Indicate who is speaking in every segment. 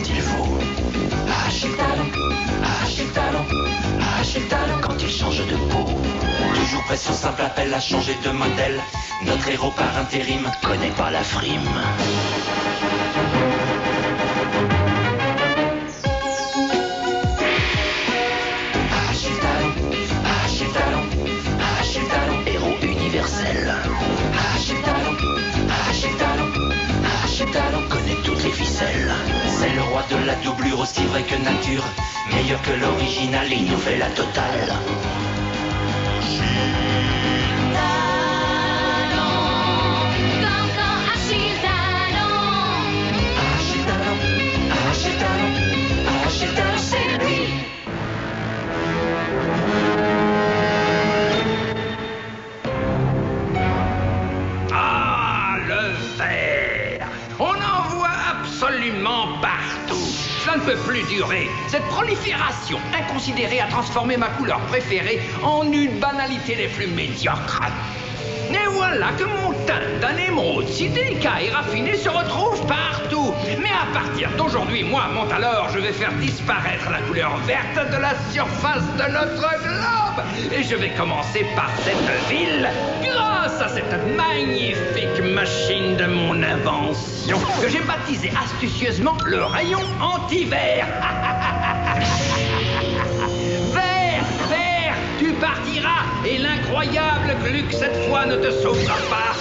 Speaker 1: quand il faut. Arracher le talon, arracher le talon, arracher le talon quand il change de peau. Toujours prêt sur simple appel à changer de modèle. Notre héros par intérim connaît pas la frime. Arracher le talon, arracher le talon, arracher le talon. Héros universel. Arracher le talon, arracher le talon, arracher le talon. Connaît toutes les ficelles. C'est le roi de la doublure, aussi vrai que nature. Meilleur que l'original, il nous fait la totale.
Speaker 2: Ah, le vert! On en voit absolument partout. Cela ne peut plus durer. Cette prolifération inconsidérée a transformé ma couleur préférée en une banalité des plus médiocres. Et voilà que mon teint d'un émeraude si délicat et raffiné se retrouve partout. Mais à partir d'aujourd'hui, moi, Montalor, je vais faire disparaître la couleur verte de la surface de notre globe. Et je vais commencer par cette ville, grâce à cette magnifique machine de mon invention, que j'ai baptisée astucieusement le rayon anti-vert. Tu partiras et l'incroyable Gluck cette fois ne te sauvera pas.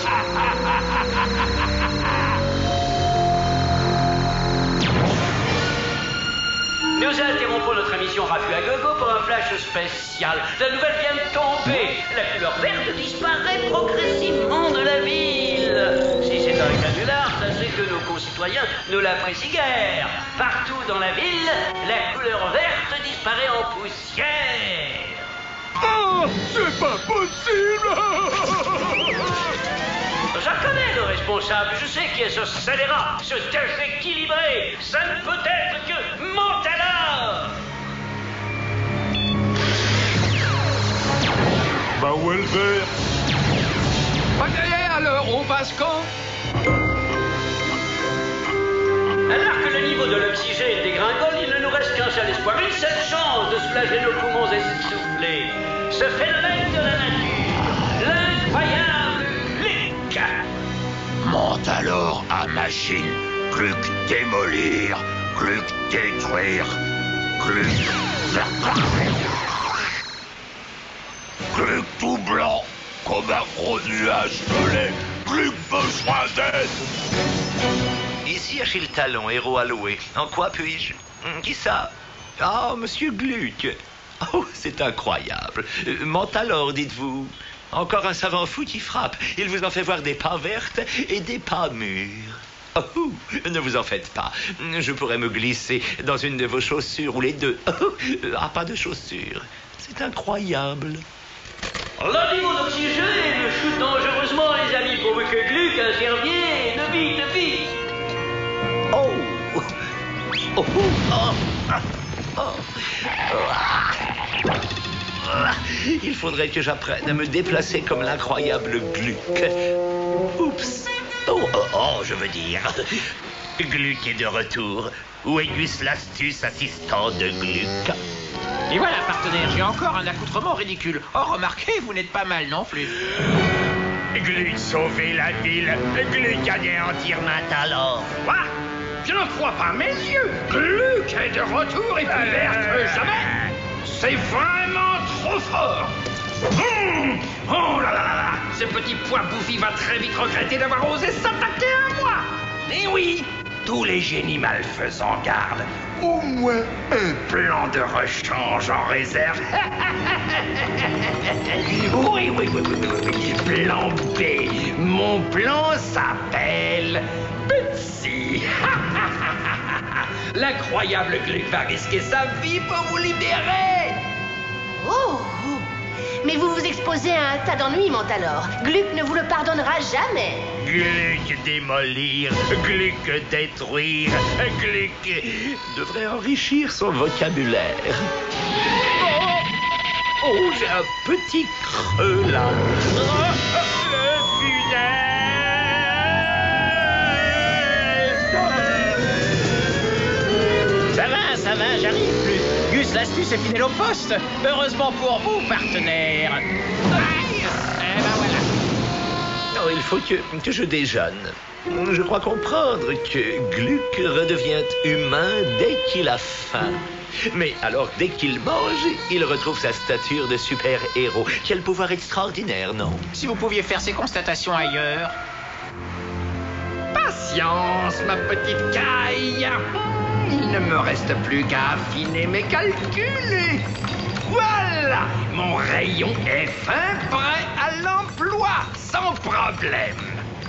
Speaker 3: Nous interrompons notre émission Rafu à Gogo pour un flash spécial. La nouvelle vient de tomber. La couleur verte disparaît progressivement de la ville. Si c'est un canular, sachez que nos concitoyens ne l'apprécient guère. Partout dans la ville, la couleur verte disparaît en poussière.
Speaker 4: Oh, c'est pas possible!
Speaker 3: Je connais le responsable, je sais qui est ce scélérat, ce déséquilibré. Ça ne peut être que Montalor.
Speaker 4: Bah où est le vert?
Speaker 2: Alors, on passe quand?
Speaker 3: Alors que le niveau de l'oxygène dégringole, il ne nous reste qu'un seul espoir, une seule chance de soulager nos poumons essoufflés. Ce phénomène de la nature, l'incroyable Gluck.
Speaker 5: Montalor à machine, Gluck démolir, Gluck détruire, Gluck... Gluck tout blanc, comme un gros nuage gelé, Gluck besoin d'aide.
Speaker 6: Ici Achille Talon, héros alloué. En quoi puis-je? Qui ça? Ah, monsieur Gluck. Oh, c'est incroyable. Montalor, dites-vous. Encore un savant fou qui frappe. Il vous en fait voir des pans vertes et des pans mûrs. Oh, ne vous en faites pas. Je pourrais me glisser dans une de vos chaussures ou les deux. Ah, pas de chaussures. C'est incroyable.
Speaker 3: Le niveau d'oxygène chute dangereusement, les amis, pourvu que Gluck intervienne. Vite, vite.
Speaker 6: Oh. Oh. Oh. Oh. Il faudrait que j'apprenne à me déplacer comme l'incroyable Gluck. Oups. Oh, oh, oh, je veux dire. Gluck est de retour. Où est Gus l'astuce, assistant de Gluck?
Speaker 7: Et voilà, partenaire, j'ai encore un accoutrement ridicule. Oh, remarquez, vous n'êtes pas mal non plus.
Speaker 5: Gluck sauver la ville, Gluck anéantir Montalor.
Speaker 2: Quoi? Je n'en crois pas mes yeux. Gluck est de retour et plus vert que jamais. C'est vraiment trop fort. Oh là là là là. Ce petit pois bouffi va très vite regretter d'avoir osé s'attaquer à moi. Et oui, tous les génies malfaisants gardent au moins un plan de rechange en réserve. Oui, oui, oui, oui, oui, oui. Plan B. Mon plan s'appelle Betsy. L'incroyable Gluck va risquer sa vie pour vous libérer.
Speaker 8: Oh! Mais vous vous exposez à un tas d'ennuis, Montalor. Gluck ne vous le pardonnera jamais.
Speaker 5: Gluck démolir, Gluck détruire, Gluck
Speaker 6: devrait enrichir son vocabulaire. Oh, j'ai un petit creux là.
Speaker 7: hein, j'arrive plus. Gus l'astuce est fidèle au poste. Heureusement pour vous, partenaire. Aïe. Eh ben voilà.
Speaker 6: Non, il faut que je déjeune. Je crois comprendre que Gluck redevient humain dès qu'il a faim. Mais alors, dès qu'il mange, il retrouve sa stature de super-héros. Quel pouvoir extraordinaire, non?
Speaker 7: Si vous pouviez faire ces constatations ailleurs.
Speaker 2: Patience, ma petite caille. Il ne me reste plus qu'à affiner mes calculs. Voilà, mon rayon est fin, prêt à l'emploi, sans problème.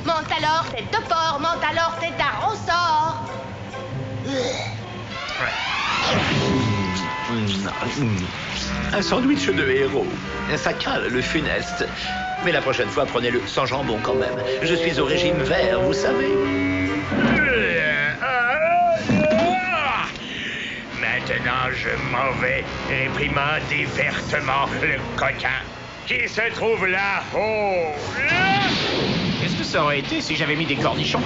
Speaker 8: Montalor, tête de porc, Montalor, tête à ressort.
Speaker 6: Un sandwich de héros. Ça cale le funeste. Mais la prochaine fois, prenez-le sans jambon quand même. Je suis au régime vert, vous savez.
Speaker 5: Maintenant, je m'en vais réprimander vertement le coquin qui se trouve là-haut.
Speaker 7: Qu'est-ce que ça aurait été si j'avais mis des cornichons?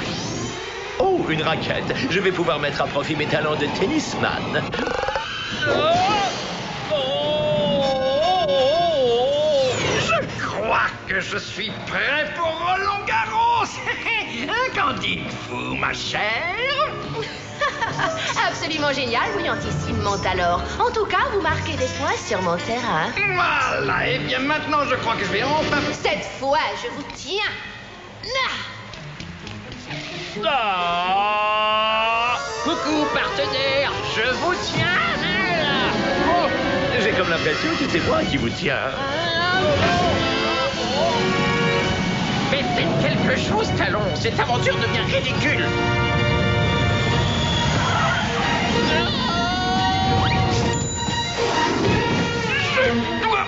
Speaker 6: Oh, une raquette. Je vais pouvoir mettre à profit mes talents de tennisman.
Speaker 2: Je crois que je suis prêt pour Roland Garros. Qu'en dites-vous, ma chère?
Speaker 8: Absolument génial, brillantissime Montalor. En tout cas, vous marquez des points sur mon terrain.
Speaker 2: Voilà, et bien maintenant, je crois que je vais enfin...
Speaker 8: Cette fois, je vous tiens.
Speaker 7: Coucou, partenaire, je vous tiens.
Speaker 6: Oh, j'ai comme l'impression que c'est moi qui vous tiens.
Speaker 7: Mais faites quelque chose, Talon. Cette aventure devient ridicule.
Speaker 2: Je dois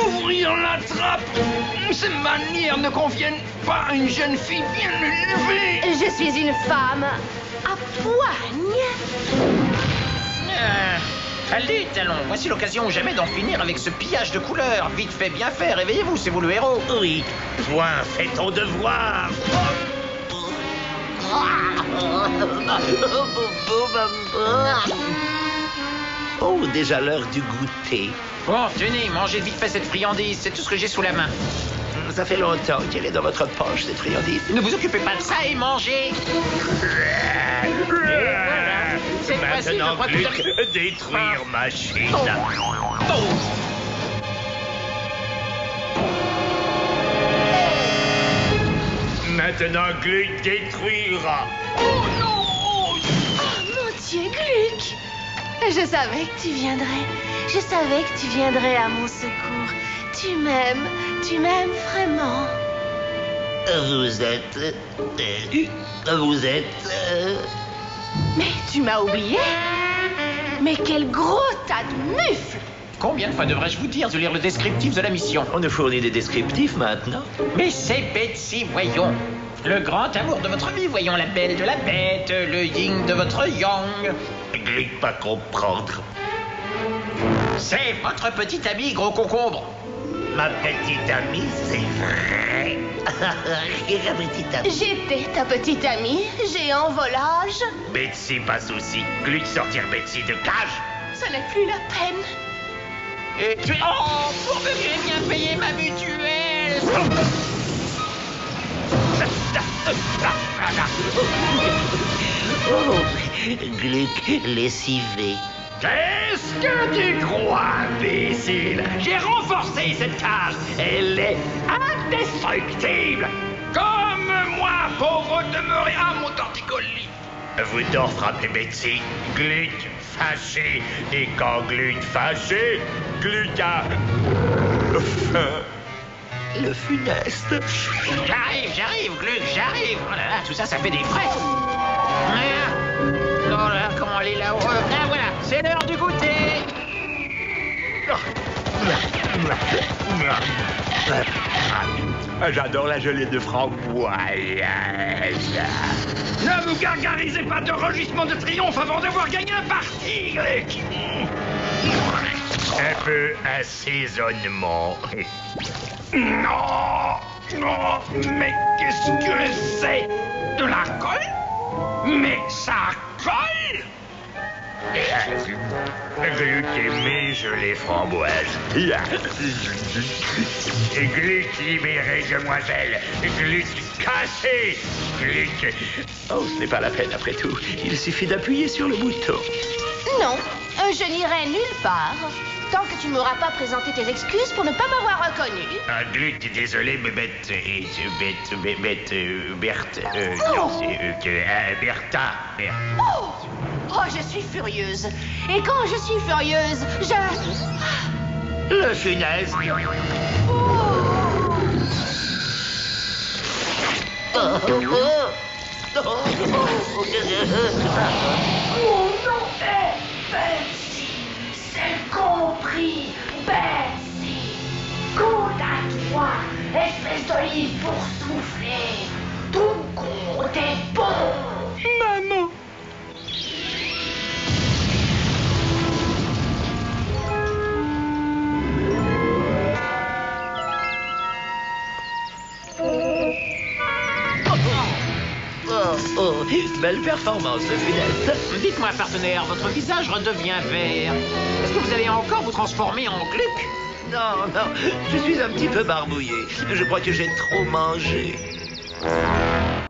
Speaker 2: m'ouvrir la trappe. Ces manières ne conviennent pas à une jeune fille bien élevée.
Speaker 8: Je suis une femme à poigne.
Speaker 7: Allez, Talon, voici l'occasion ou jamais d'en finir avec ce pillage de couleurs. Vite fait, bien fait, réveillez-vous, c'est vous le héros.
Speaker 5: Oui, toi, fais ton devoir.
Speaker 6: Oh, déjà l'heure du goûter.
Speaker 7: Bon, tenez, mangez vite fait cette friandise, c'est tout ce que j'ai sous la main.
Speaker 6: Ça fait longtemps qu'elle est dans votre poche, cette friandise.
Speaker 7: Ne vous occupez pas de ça et mangez. Cette fois-ci, je
Speaker 5: Maintenant,
Speaker 7: crois que
Speaker 5: Gluck,
Speaker 7: vous avez-
Speaker 5: détruire machine. Maintenant, Gluck détruira.
Speaker 8: Oh, mon Dieu, Gluck. Je savais que tu viendrais. Je savais que tu viendrais à mon secours. Tu m'aimes vraiment.
Speaker 6: Vous êtes...
Speaker 8: Mais tu m'as oublié. Mais quel gros tas de mufles.
Speaker 7: Combien de fois devrais-je vous dire de lire le descriptif de la mission?
Speaker 6: On nous fournit des descriptifs maintenant.
Speaker 7: Mais c'est Betsy, voyons. Le grand amour de votre vie, voyons la belle de la bête, le yin de votre yang.
Speaker 5: Gluck pas comprendre.
Speaker 7: C'est votre petite amie, gros concombre.
Speaker 5: Ma petite amie, c'est vrai.
Speaker 6: Et la petite amie.
Speaker 8: J'étais ta petite amie, géant volage.
Speaker 5: Betsy, pas souci. Gluck sortir Betsy de cage.
Speaker 8: Ce n'est plus la peine.
Speaker 7: Et tu... Oh, pour que j'ai bien payé ma mutuelle.
Speaker 6: Oh, Gluck lessivé.
Speaker 2: Qu'est-ce que tu crois, imbécile? J'ai renforcé cette cage. Elle est indestructible. Comme moi, pauvre demeuré à mon torticolis.
Speaker 5: Vous d'or frapper Betsy. Gluck fâché. Et quand Gluck fâché, Gluck a... faim.
Speaker 6: Le funeste.
Speaker 7: J'arrive, Gluck, j'arrive. Oh là là, tout ça, ça fait des frais. Oh là, comment aller là-haut? Ah voilà, c'est l'heure du goûter.
Speaker 5: J'adore la gelée de framboise.
Speaker 2: Ne vous gargarisez pas de rugissement de triomphe avant d'avoir gagné un parti, Gluck.
Speaker 5: Un peu assaisonnement.
Speaker 2: Non, non, mais qu'est-ce que c'est? De la colle? Mais ça colle?
Speaker 5: Gluck aimé gelée framboise. Gluck libéré, demoiselle. Gluck cassé. Gluck...
Speaker 6: Oh, ce n'est pas la peine après tout. Il suffit d'appuyer sur le bouton.
Speaker 8: Non, je n'irai nulle part. Tant que tu ne m'auras pas présenté tes excuses pour ne pas m'avoir reconnu.
Speaker 5: Ah, Gluck, désolé, mais Berthe, non, c'est Bertha.
Speaker 8: Oh! Oh, je suis furieuse. Et quand je suis furieuse, je...
Speaker 6: Le funeste.
Speaker 1: Mon nom est Betsy. C'est compris, Betsy. Compte à toi, espèce d'olive pour souffler. Tout compte est bon.
Speaker 4: Maman.
Speaker 6: Oh, belle performance, le funeste.
Speaker 7: Dites-moi, partenaire, votre visage redevient vert. Est-ce que vous allez encore vous transformer en Gluck?
Speaker 6: Non, je suis un petit peu barbouillé. Je crois que j'ai trop mangé.